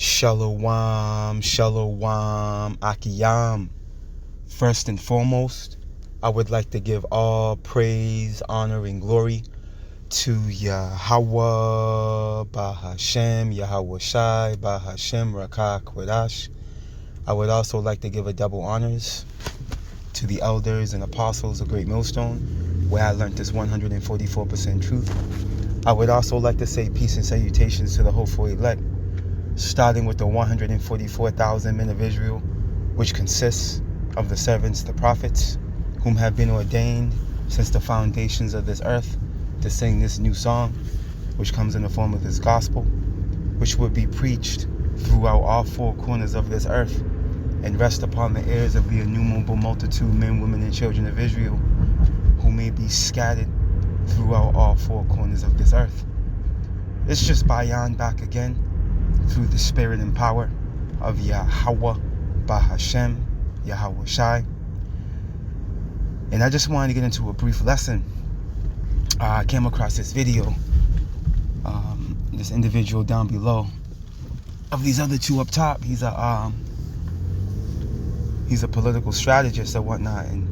Shalom, shalom, akiyam. First and foremost, I would like to give all praise, honor, and glory to Yahweh, Bahashem, Yahweh Shai, Bahashem, Rakah, Kwadash. I would also like to give a double honors to the elders and apostles of Great Millstone, where I learned this 144% truth. I would also like to say peace and salutations to the hopeful elect, starting with the 144,000 men of Israel, which consists of the servants, the prophets, whom have been ordained since the foundations of this earth to sing this new song, which comes in the form of this gospel, which will be preached throughout all four corners of this earth and rest upon the ears of the innumerable multitude, men, women, and children of Israel, who may be scattered throughout all four corners of this earth. It's just Bayan back again, through the spirit and power of Yahweh, Bahashem, Yahweh Shai. And I just wanted to get into a brief lesson. I came across this video, this individual down below, of these other two up top. He's a political strategist or whatnot, and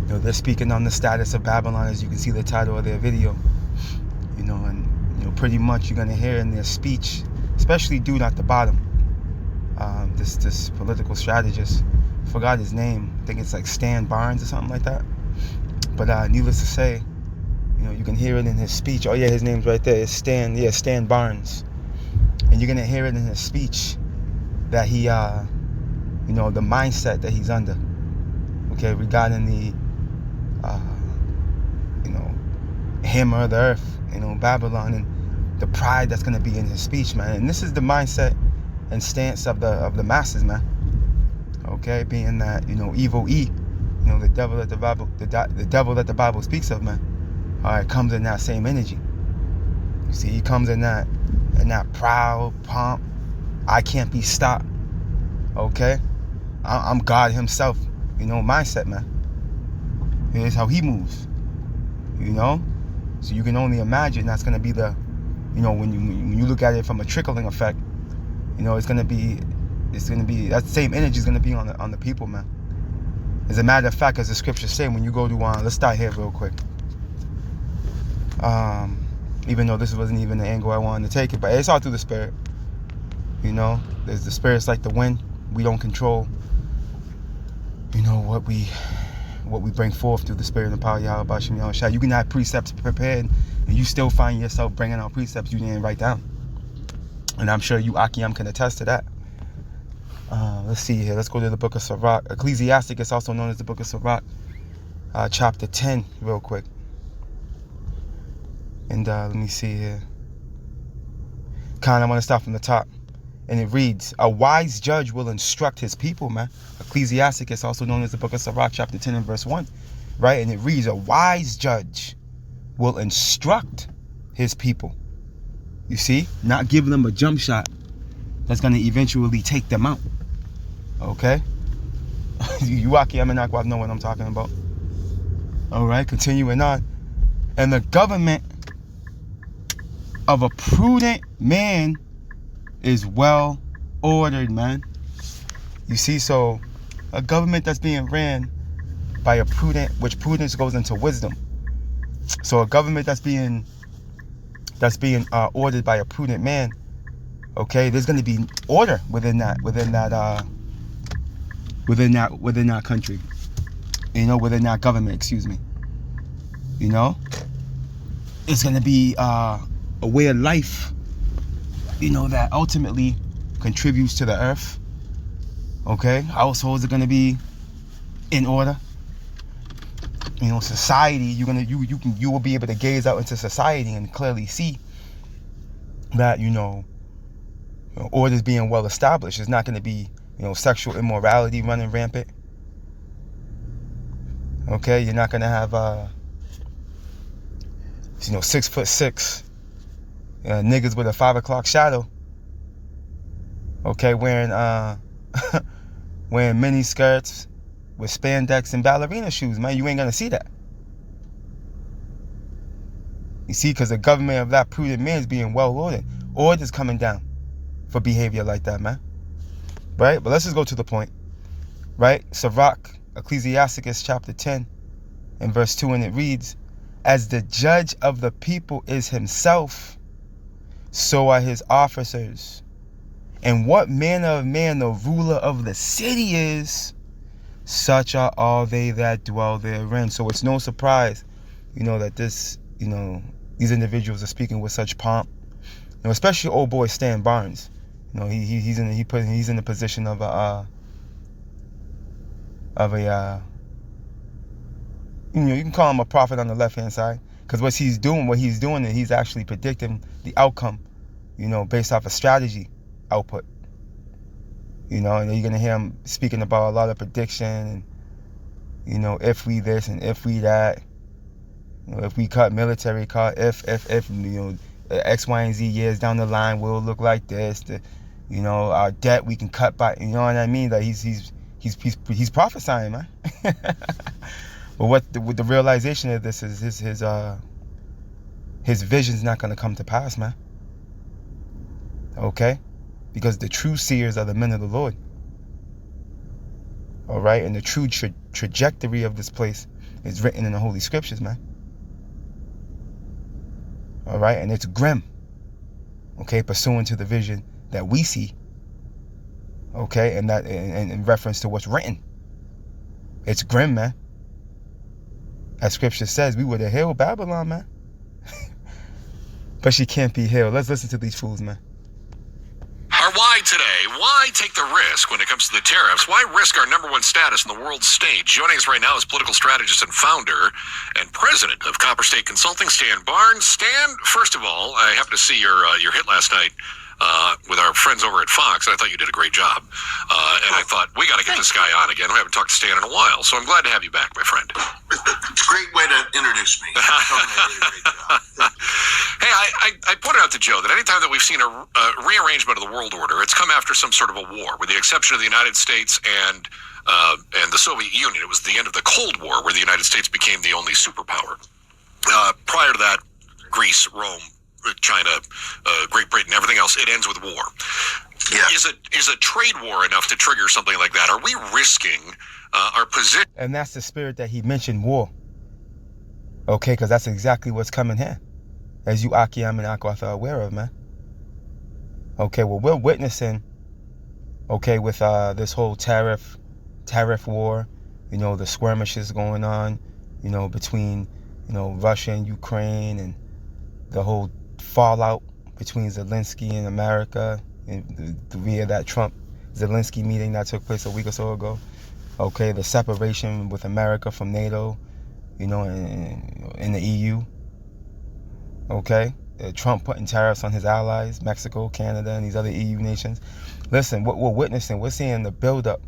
they're speaking on the status of Babylon, as you can see the title of their video. And pretty much you're gonna hear in their speech, especially dude at the bottom, this political strategist, forgot his name, I think it's like Stan Barnes or something like that, but needless to say, you can hear it in his speech. Oh yeah, his name's right there, it's Stan Barnes, and you're gonna hear it in his speech that he the mindset that he's under, okay, regarding the hammer of the earth, Babylon, and the pride that's going to be in his speech, man. And this is the mindset and stance of the masses, man. Okay, being that evil E, the devil that the Bible speaks of, man. All right, comes in that same energy. You see, he comes in that proud pomp. I can't be stopped. Okay, I'm God Himself. Mindset, man. Here's how he moves. So you can only imagine that's going to be the, when you look at it from a trickling effect, it's going to be that same energy is going to be on the people, man. As a matter of fact, as the scriptures say, when you go to let's start here real quick. Even though this wasn't even the angle I wanted to take it, but it's all through the spirit. There's the spirits like the wind. We don't control. What we bring forth through the spirit and power of Yahweh Bashem Yahweh Shai. You can have precepts prepared and you still find yourself bringing out precepts you didn't write down. And I'm sure you, Akiyam, can attest to that. Let's see here. Let's go to the book of Sirach. Ecclesiastic is also known as the book of Sirach. Chapter 10, real quick. And let me see here. I want to start from the top. And it reads, a wise judge will instruct his people, man. Ecclesiastic is also known as the book of Sirach, chapter 10 and verse 1. Right? And it reads, a wise judge will instruct his people. You see? Not giving them a jump shot that's going to eventually take them out. Okay? You Aki Amenakwa know what I'm talking about. Alright, continuing on. And the government of a prudent man is well ordered, man. You see, so a government that's being ran by a prudent, which prudence goes into wisdom. So a government that's being ordered by a prudent man, okay, there's going to be order within that country, within that government, excuse me. It's going to be a way of life, that ultimately contributes to the earth. Okay, households are going to be in order. Society, you will be able to gaze out into society and clearly see that order is being well established. It's not going to be sexual immorality running rampant. Okay, you're not going to have 6'6" niggas with a 5 o'clock shadow, okay, wearing mini skirts with spandex and ballerina shoes, man. You ain't gonna see that. You see, because the government of that prudent man is being well ordered. Order's coming down. for behavior like that, man. Right? But let's just go to the point. Right? Sirach, Ecclesiasticus chapter 10 and verse 2, and it reads, as the judge of the people is himself, so are his officers. And what manner of man the ruler of the city is, such are all they that dwell therein. So it's no surprise, that this, these individuals are speaking with such pomp. Especially old boy Stan Barnes. He's in the position of a you can call him a prophet on the left hand side, because what he's doing is he's actually predicting the outcome, based off a strategy output. And you're gonna hear him speaking about a lot of prediction, and if we this and if we that, if we cut military cut, if X, Y, and Z years down the line will look like this. Our debt we can cut by. You know what I mean? Like he's prophesying, man. But with the realization of this is his vision's not gonna come to pass, man. Okay, because the true seers are the men of the Lord. All right, and the true trajectory of this place is written in the Holy Scriptures, man. All right, and it's grim. Okay, pursuant to the vision that we see. Okay, and that in reference to what's written, it's grim, man. As Scripture says, we would have healed Babylon, man. But she can't be healed. Let's listen to these fools, man. Our why today, why take the risk when it comes to the tariffs? Why risk our #1 status in the world stage? Joining us right now is political strategist and founder and president of Copper State Consulting, Stan Barnes. Stan, first of all, I happened to see your hit last night with our friends over at Fox, and I thought you did a great job. And I thought, we got to get this guy on again. We haven't talked to Stan in a while, so I'm glad to have you back, my friend. It's a great way to introduce me. Hey, I pointed out to Joe that anytime that we've seen a rearrangement of the world order, it's come after some sort of a war, with the exception of the United States and the Soviet Union. It was the end of the Cold War where the United States became the only superpower. Prior to that, Greece, Rome, China, Great Britain, everything else, it ends with war. Yeah. Is a trade war enough to trigger something like that? Are we risking our position? And that's the spirit that he mentioned, war. Okay, because that's exactly what's coming here, as you Akiam and Akwath are aware of, man. Okay, well, we're witnessing, okay, with this whole tariff war, the skirmishes going on, between, Russia and Ukraine, and the whole fallout between Zelensky and America, and via that Trump-Zelensky meeting that took place a week or so ago. Okay, the separation with America from NATO, in the EU. Okay, Trump putting tariffs on his allies, Mexico, Canada, and these other EU nations. Listen, what we're witnessing, we're seeing the buildup,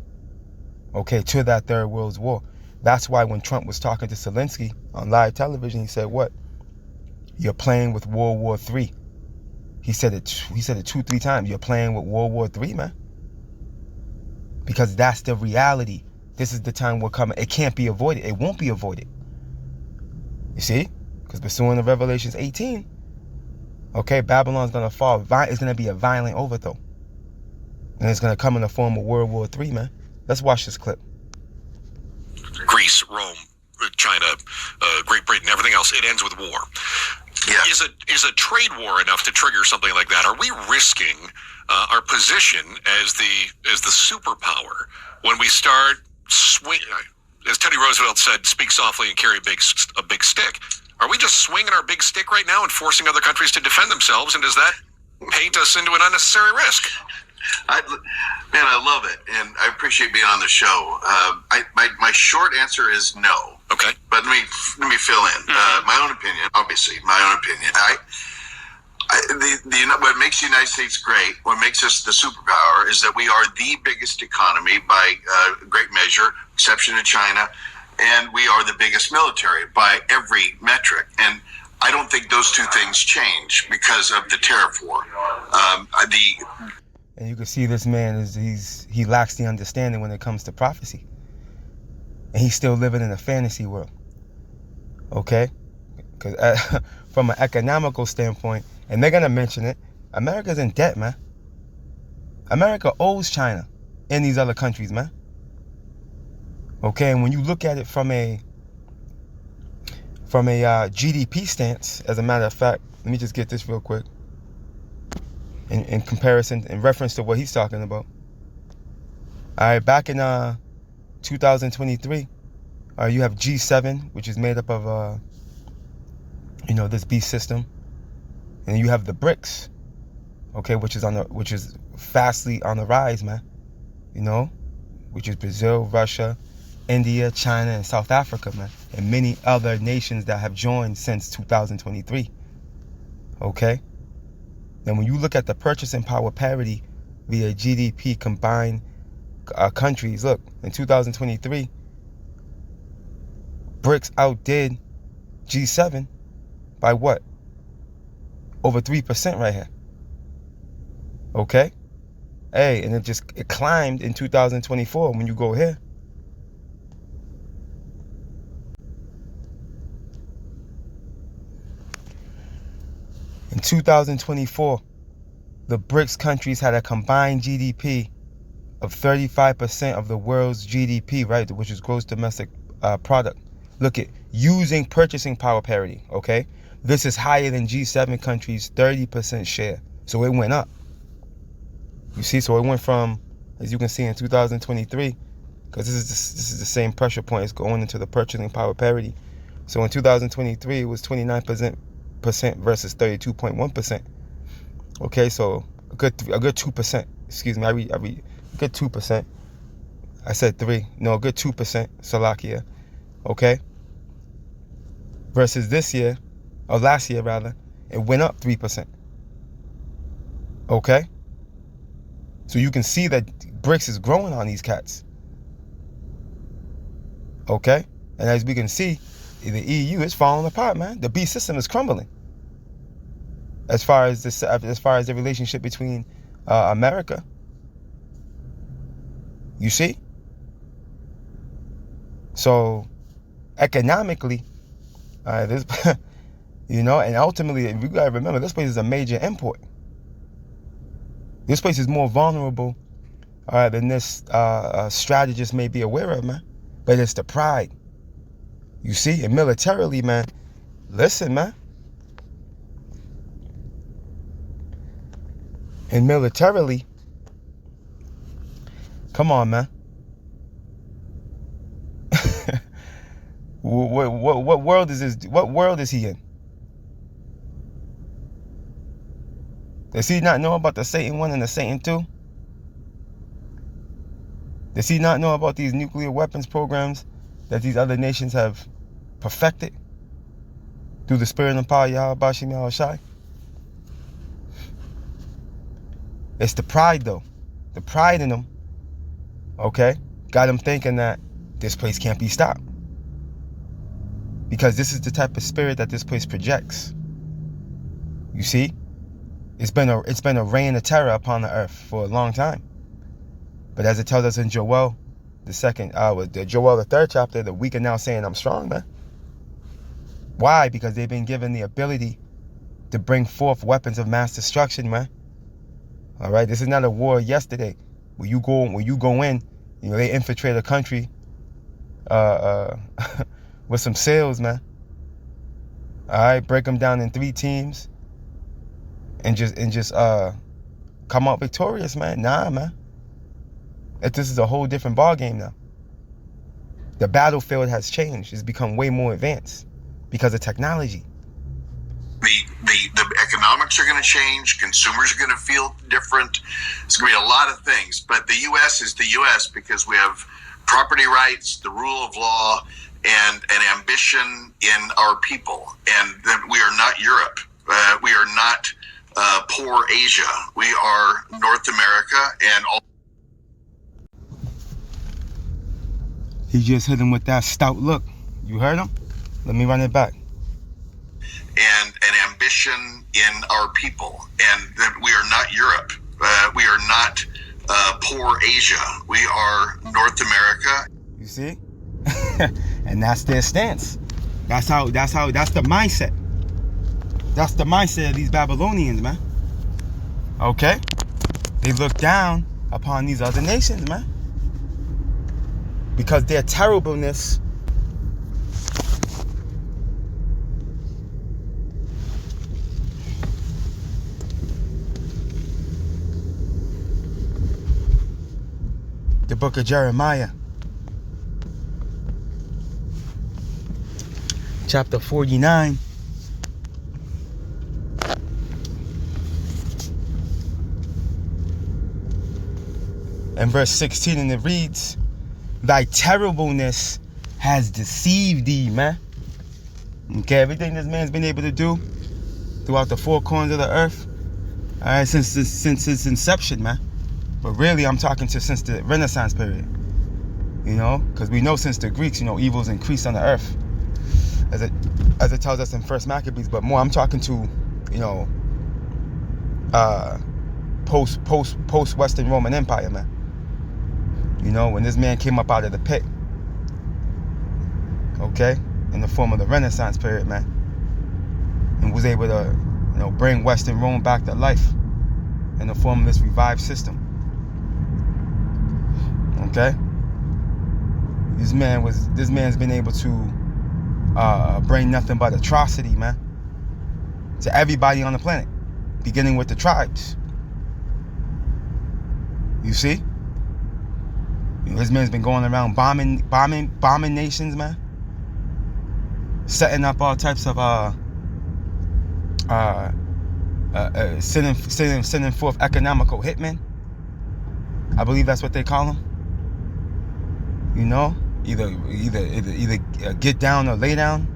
okay, to that Third World War. That's why when Trump was talking to Zelensky on live television, he said, what? You're playing with World War III. He said it 2-3 times. You're playing with World War III, man. Because that's the reality. This is the time we're coming. It can't be avoided. It won't be avoided. You see? Because pursuant to Revelations 18, okay, Babylon's going to fall. It's going to be a violent overthrow. And it's going to come in the form of World War III, man. Let's watch this clip. Greece, Rome, China, Great Britain, everything else, it ends with war. Yeah. Is a trade war enough to trigger something like that? Are we risking our position as the superpower when we start swing? As Teddy Roosevelt said, "Speak softly and carry a big stick." Are we just swinging our big stick right now and forcing other countries to defend themselves? And does that paint us into an unnecessary risk? I love it, and I appreciate being on the show. My short answer is no. Okay, but let me fill in. My own opinion, obviously, what makes the United States great, what makes us the superpower, is that we are the biggest economy by great measure, exception to China, and we are the biggest military by every metric. And I don't think those two things change because of the tariff war. And you can see this man he lacks the understanding when it comes to prophecy. And he's still living in a fantasy world. Okay? Because from an economical standpoint, and they're going to mention it, America's in debt, man. America owes China and these other countries, man. Okay, and when you look at it from a GDP stance, as a matter of fact, let me just get this real quick. In comparison, in reference to what he's talking about. All right, back in 2023, you have G7, which is made up of this beast system, and you have the BRICS, okay, which is fastly on the rise, man. Which is Brazil, Russia, India, China, and South Africa, man, and many other nations that have joined since 2023. Okay. Then when you look at the purchasing power parity via GDP combined countries, look, in 2023, BRICS outdid G7 by what? Over 3% right here. Okay? Hey, and it climbed in 2024 when you go here. In 2024, the BRICS countries had a combined GDP of 35% of the world's GDP, right, which is gross domestic product. Look at using purchasing power parity, okay? This is higher than G7 countries' 30% share. So it went up. You see, so it went from, as you can see in 2023, because this is the same pressure point, it's going into the purchasing power parity. So in 2023, it was 29% versus 32.1%. Okay, so a good 2%. Excuse me, I read a good 2%. I said 3. No, a good 2%. Salakia. Okay. Versus this year, or last year rather, it went up 3%. Okay. So you can see that BRICS is growing on these cats. Okay, and as we can see, the EU is falling apart, man. The beast system is crumbling. As far as the relationship between America, you see. So economically, this, and ultimately, we gotta remember, this place is a major import. This place is more vulnerable than this strategist may be aware of, man. But it's the pride. You see, and militarily, man. Listen, man. And militarily, come on, man. What world is this? What world is he in? Does he not know about the Satan 1 and the Satan 2? Does he not know about these nuclear weapons programs that these other nations have perfected through the spirit and power of Yahweh Bashim Yahushai? It's the pride, though. The pride in them, okay, got them thinking that this place can't be stopped. Because this is the type of spirit that this place projects. You see? It's been a reign of terror upon the earth for a long time. But as it tells us in Joel, the 3rd chapter, the weak are now saying, I'm strong, man. Why? Because they've been given the ability to bring forth weapons of mass destruction, man. All right, this is not a war yesterday. When you go in, they infiltrate a country with some sails, man. All right, break them down in 3 teams. And just come out victorious, man. Nah, man. This is a whole different ball game now. The battlefield has changed. It's become way more advanced because of technology. The economics are going to change. Consumers are going to feel different. It's going to be a lot of things. But the U.S. is the U.S. because we have property rights, the rule of law, and an ambition in our people. And that we are not Europe. We are not poor Asia. We are North America and all. He just hit him with that stout look. You heard him? Let me run it back. And an ambition in our people. And that we are not Europe. We are not poor Asia. We are North America. You see? And that's their stance. That's the mindset. That's the mindset of these Babylonians, man. Okay? They look down upon these other nations, man. Because their terribleness the book of Jeremiah, chapter 49, and verse 16, and it reads, thy terribleness has deceived thee, man. Okay, everything this man's been able to do throughout the four corners of the earth, all right, since its inception, man. But really, I'm talking to since the Renaissance period, you know, because we know since the Greeks, you know, evil's increased on the earth, as it tells us in First Maccabees. But more, I'm talking to, you know, post Western Roman Empire, man. You know, when this man came up out of the pit, okay, in the form of the Renaissance period, man, and was able to, you know, bring Western Rome back to life in the form of this revived system. Okay, this man's been able to bring nothing but atrocity, man, to everybody on the planet, beginning with the tribes. You see, you know, this man's been going around bombing nations, man, setting up all types of sending forth economical hitmen. I believe that's what they call them. You know, either get down or lay down.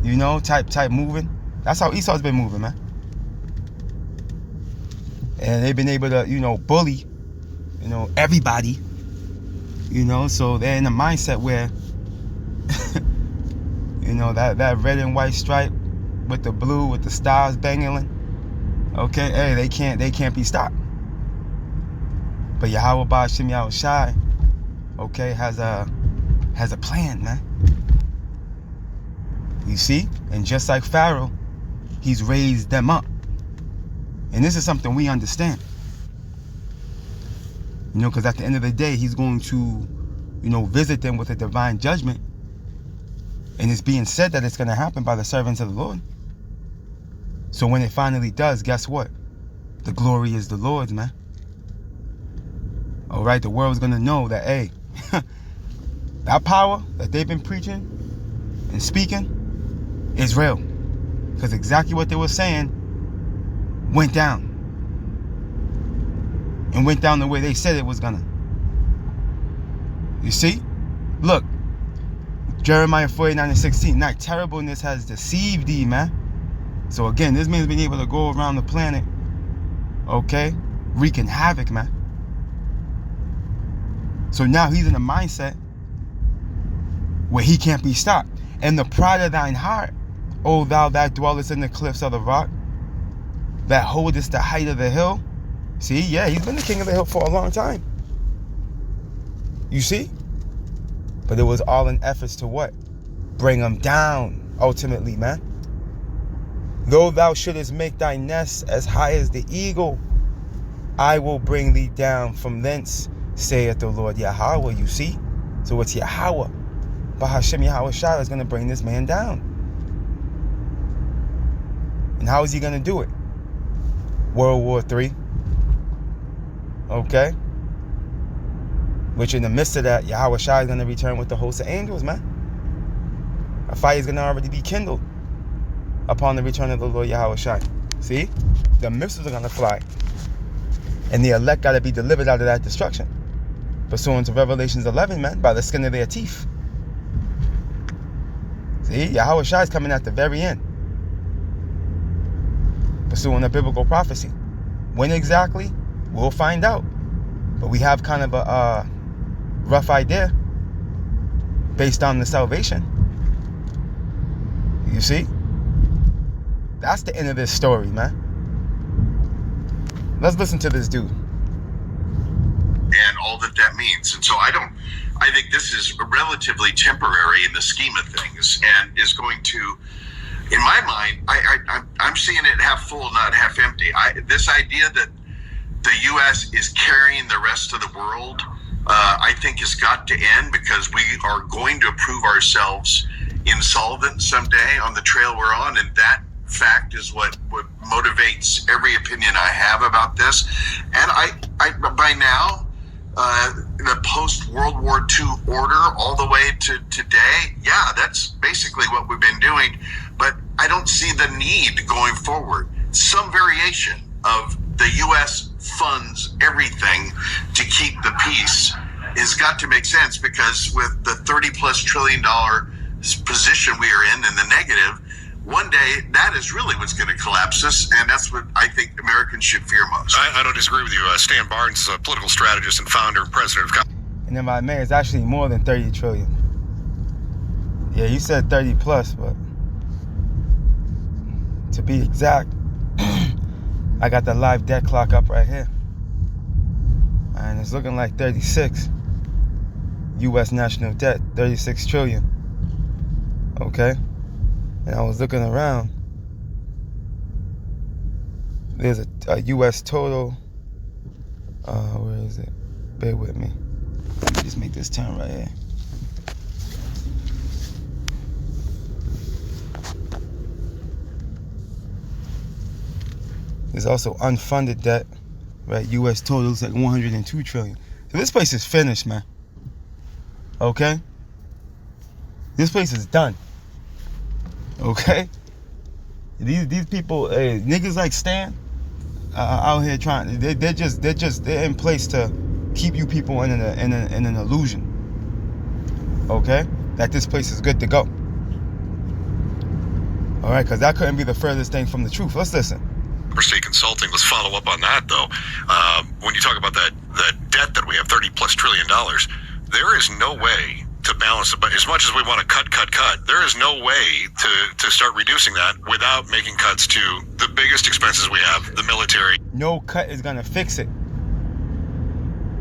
You know, type moving. That's how Esau's been moving, man. And they've been able to, you know, bully, you know, everybody. You know, so they're in a mindset where, you know, that red and white stripe with the blue with the stars dangling. Okay, hey, they can't be stopped. But Yahweh Ba'Shem Yahweh Shai, okay, has a plan, man. You see? And just like Pharaoh, he's raised them up. And this is something we understand. You know, because at the end of the day, he's going to, you know, visit them with a divine judgment. And it's being said that it's going to happen by the servants of the Lord. So when it finally does, guess what? The glory is the Lord's, man. All right, the world's going to know that, hey, that power that they've been preaching and speaking is real. Because exactly what they were saying went down. And went down the way they said it was gonna. You see? Look, Jeremiah 49:16. Thy terribleness has deceived thee, man. So again, this man's been able to go around the planet, okay, wreaking havoc, man. So now he's in a mindset where he can't be stopped. And the pride of thine heart, O thou that dwellest in the cliffs of the rock, that holdest the height of the hill. See, yeah, he's been the king of the hill for a long time. You see? But it was all in efforts to what? Bring him down, ultimately, man. Though thou shouldest make thy nest as high as the eagle, I will bring thee down from thence, saith the Lord Yahweh. You see? So it's Yahweh. Ba'Hashem Yahweh Shai is going to bring this man down. And how is he going to do it? World War III. Okay? Which in the midst of that, Yahweh Shai is going to return with the host of angels, man. A fire is going to already be kindled upon the return of the Lord Yahweh Shai. See? The missiles are going to fly. And the elect got to be delivered out of that destruction. Pursuant to Revelations 11, man, by the skin of their teeth. See? Yahweh Shai is coming at the very end. Pursuing a biblical prophecy. When exactly? We'll find out. But we have kind of a rough idea based on the salvation. You see? That's the end of this story, man. Let's listen to this dude. And all that means. And so I think this is relatively temporary in the scheme of things, and is going to, in my mind, I'm seeing it half full, not half empty. This idea that the U.S. is carrying the rest of the world, I think has got to end, because we are going to prove ourselves insolvent someday on the trail we're on, and that fact is what motivates every opinion I have about this. And I by now, the post-World War II order all the way to today, yeah, that's basically what we've been doing. But I don't see the need going forward. Some variation of the U.S. funds everything to keep the peace has got to make sense, because with the $30+ trillion position we are in the negative, one day that is really what's going to collapse us, and that's what I think Americans should fear most. I don't disagree with you. Stan Barnes is a political strategist and founder and president of... And then my man, it's actually more than 30 trillion. Yeah, you said 30 plus, but to be exact, I got the live debt clock up right here. And it's looking like 36. U.S. national debt, 36 trillion. Okay? And I was looking around. There's a U.S. total. Where is it? Bear with me. Let me just make this turn right here. There's also unfunded debt, right? U.S. total is like 102 trillion. So this place is finished, man. Okay? This place is done. Okay? These people, niggas like Stan, out here trying. They're in place to keep you people in an illusion. Okay? That this place is good to go. All right, because that couldn't be the furthest thing from the truth. Let's listen. State Consulting. Let's follow up on that, though. When you talk about that debt that we have, $30+ trillion, there is no way to balance it. But as much as we want to cut, there is no way to start reducing that without making cuts to the biggest expenses we have, the military. No cut is going to fix it.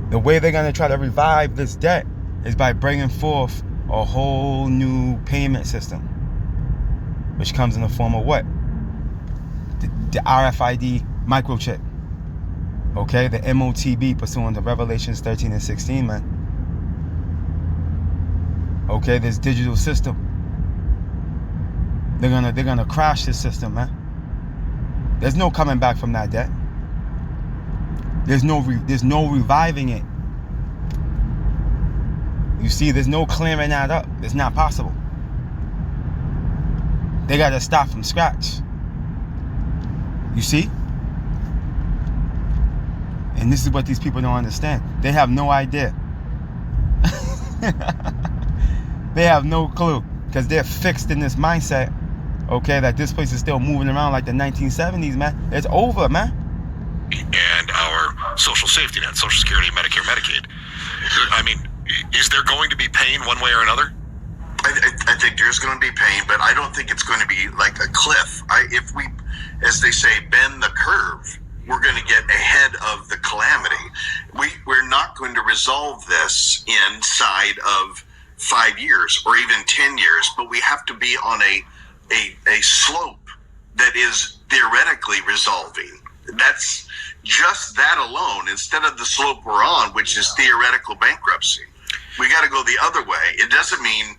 The way they're going to try to revive this debt is by bringing forth a whole new payment system, which comes in the form of what? The RFID microchip. Okay, the MOTB pursuant to Revelations 13 and 16, man. Okay, this digital system. They're gonna crash this system, man. There's no coming back from that debt. There's no reviving it. You see, there's no clearing that up. It's not possible. They gotta start from scratch. You see? And this is what these people don't understand. They have no idea. They have no clue, because they're fixed in this mindset, okay, that this place is still moving around like the 1970s, man. It's over, man. And our social safety net, Social Security, Medicare, Medicaid. I mean, is there going to be pain one way or another? I think there's going to be pain, but I don't think it's going to be like a cliff. If we, as they say, bend the curve, we're going to get ahead of the calamity. We're not going to resolve this inside of 5 years or even 10 years, but we have to be on a slope that is theoretically resolving. That's just that alone, instead of the slope we're on, which is theoretical bankruptcy. We got to go the other way. It doesn't mean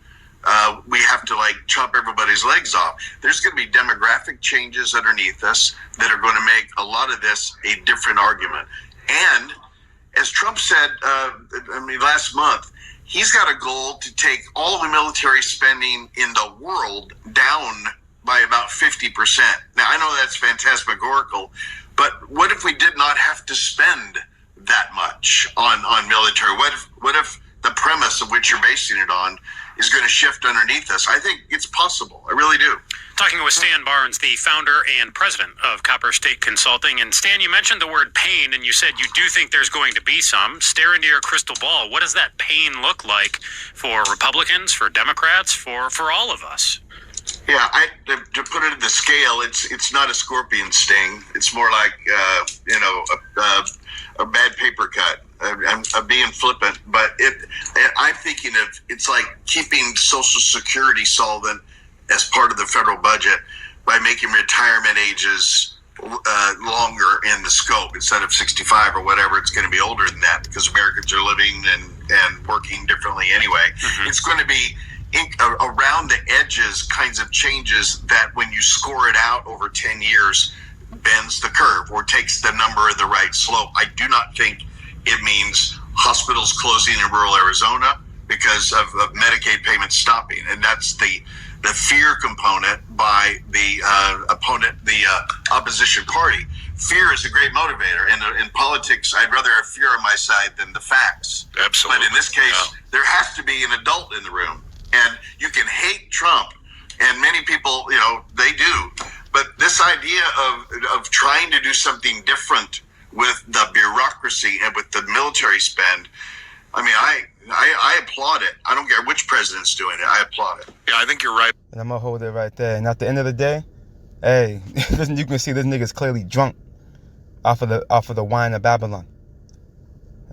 we have to like chop everybody's legs off. There's going to be demographic changes underneath us that are going to make a lot of this a different argument. And as Trump said, last month, he's got a goal to take all the military spending in the world down by about 50%. Now, I know that's phantasmagorical, but what if we did not have to spend that much on military? What if the premise of which you're basing it on is going to shift underneath us? I think it's possible. I really do. Talking with Stan Barnes, the founder and president of Copper State Consulting. And Stan, you mentioned the word pain, and you said you do think there's going to be some. Stare into your crystal ball. What does that pain look like for Republicans, for Democrats, for all of us? Yeah, to put it in the scale, it's not a scorpion sting. It's more like a bad paper cut. I'm being flippant, but I'm thinking of it's like keeping Social Security solvent as part of the federal budget by making retirement ages longer in the scope. Instead of 65 or whatever, it's going to be older than that because Americans are living and working differently anyway. It's going to be around the edges kinds of changes that when you score it out over 10 years bends the curve or takes the number in the right slope. I do not think it means hospitals closing in rural Arizona because of Medicaid payments stopping. And that's the fear component by the opposition party. Fear is a great motivator. And in politics, I'd rather have fear on my side than the facts. Absolutely. But in this case, there has to be an adult in the room. And you can hate Trump, and many people, they do. But this idea of trying to do something different with the bureaucracy and with the military spend, I mean, I applaud it. I don't care which president's doing it. I applaud it. Yeah, I think you're right. And I'm going to hold it right there. And at the end of the day, hey, you can see this nigga's clearly drunk off of the wine of Babylon.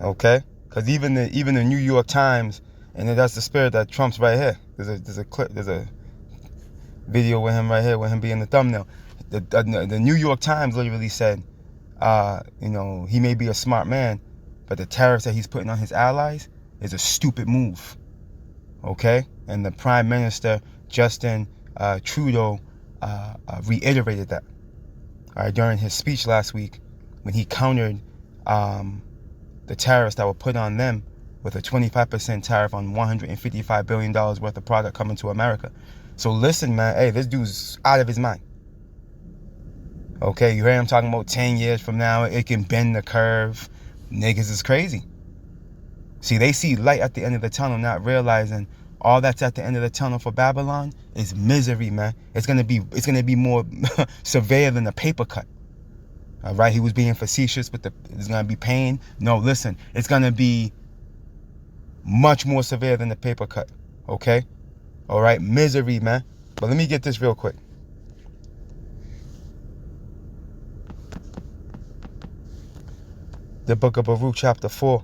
Okay? Because even the New York Times, and that's the spirit that Trump's right here. There's a clip, there's a video with him right here, with him being the thumbnail. The New York Times literally said, he may be a smart man, but the tariffs that he's putting on his allies is a stupid move. Okay? And the Prime Minister, Justin Trudeau, reiterated that during his speech last week when he countered the tariffs that were put on them with a 25% tariff on $155 billion worth of product coming to America. So listen, man, hey, this dude's out of his mind. Okay, you hear him talking about 10 years from now, it can bend the curve. Niggas is crazy. See, they see light at the end of the tunnel, not realizing all that's at the end of the tunnel for Babylon is misery, man. It's gonna be more severe than a paper cut. All right, he was being facetious, but it's gonna be pain. No, listen, it's gonna be much more severe than the paper cut. Okay, all right, misery, man. But let me get this real quick. The book of Baruch, chapter 4.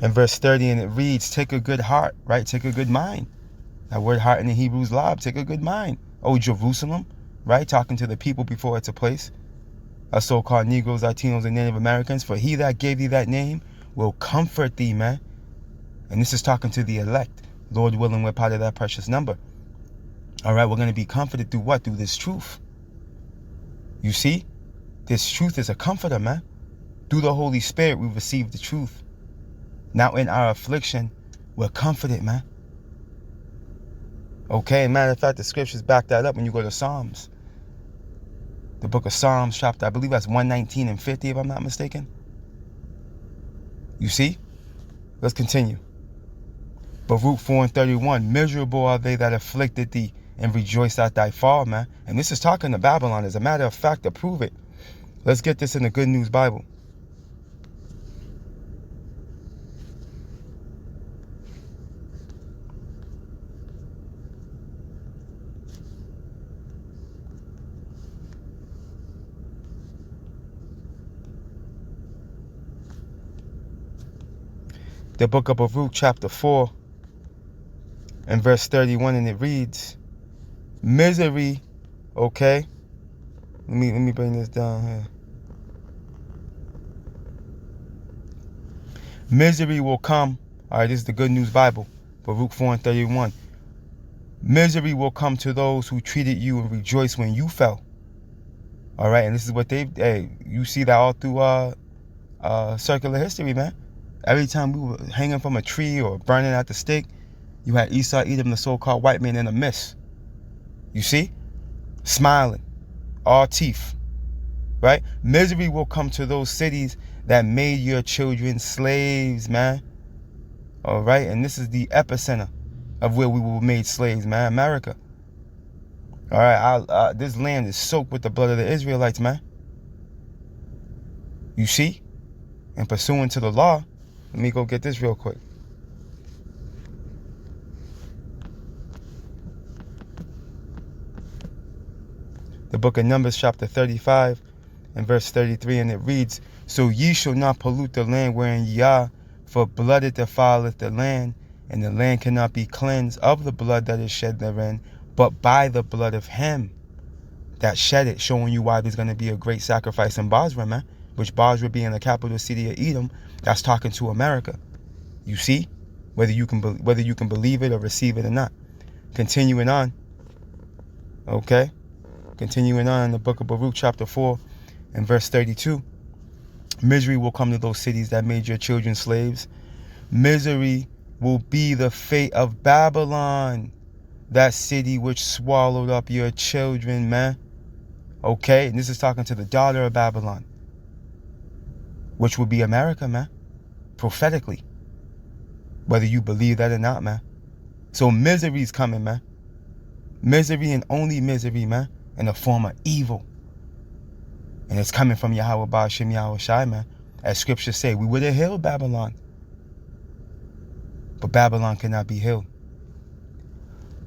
And verse 30, and it reads, take a good heart, right? Take a good mind. That word heart in the Hebrew is lab. Take a good mind. Oh, Jerusalem, right? Talking to the people before it took place. Us so-called Negroes, Latinos, and Native Americans. For he that gave thee that name will comfort thee, man. And this is talking to the elect. Lord willing, we're part of that precious number. All right, we're going to be comforted through what? Through this truth. You see? This truth is a comforter, man. Through the Holy Spirit, we receive the truth. Now in our affliction, we're comforted, man. Okay, matter of fact, the scriptures back that up when you go to Psalms. The book of Psalms, chapter, I believe that's 119 and 50, if I'm not mistaken. You see? Let's continue. Baruch 4 and 31, miserable are they that afflicted thee, and rejoice at thy fall, man. And this is talking to Babylon. As a matter of fact, to prove it, let's get this in the Good News Bible. The book of Baruch, chapter 4, and verse 31, and it reads, misery, okay? Let me bring this down here. Misery will come. All right, this is the Good News Bible, Baruch 4 and 31. Misery will come to those who treated you and rejoiced when you fell. All right, and this is what you see that all through circular history, man. Every time we were hanging from a tree or burning at the stake, you had Esau, Edom, the so-called white man in a mist. You see? Smiling. All teeth. Right? Misery will come to those cities that made your children slaves, man. All right? And this is the epicenter of where we were made slaves, man. America. All right? This land is soaked with the blood of the Israelites, man. You see? And pursuant to the law, let me go get this real quick. The book of Numbers, chapter 35, in verse 33, and it reads, So ye shall not pollute the land wherein ye are, for blood it defileth the land, and the land cannot be cleansed of the blood that is shed therein, but by the blood of him that shed it, showing you why there's going to be a great sacrifice in Basra, man, which Basra being the capital city of Edom, that's talking to America. You see, whether you can believe it or receive it or not. Continuing on, okay, continuing on in the book of Baruch chapter 4 and verse 32, misery will come to those cities that made your children slaves. Misery will be the fate of Babylon, that city which swallowed up your children, man. Okay, and this is talking to the daughter of Babylon, which will be America, man, prophetically, whether you believe that or not, man. So misery's coming, man. Misery and only misery, man, in the form of evil. And it's coming from Yahweh Ba'ashem Yahweh Shai, man. As scriptures say, we would have healed Babylon, but Babylon cannot be healed.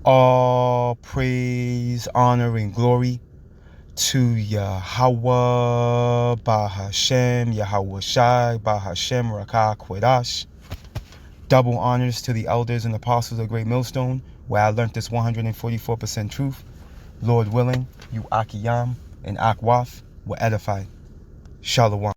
All praise, honor, and glory to Yahweh Ba'ashem Yahweh Shai Ba'ashem Rakah Kwedash. Double honors to the elders and apostles of Great Millstone, where I learned this 144% truth. Lord willing, you Akiyam and Akwaf were edified. Shalom.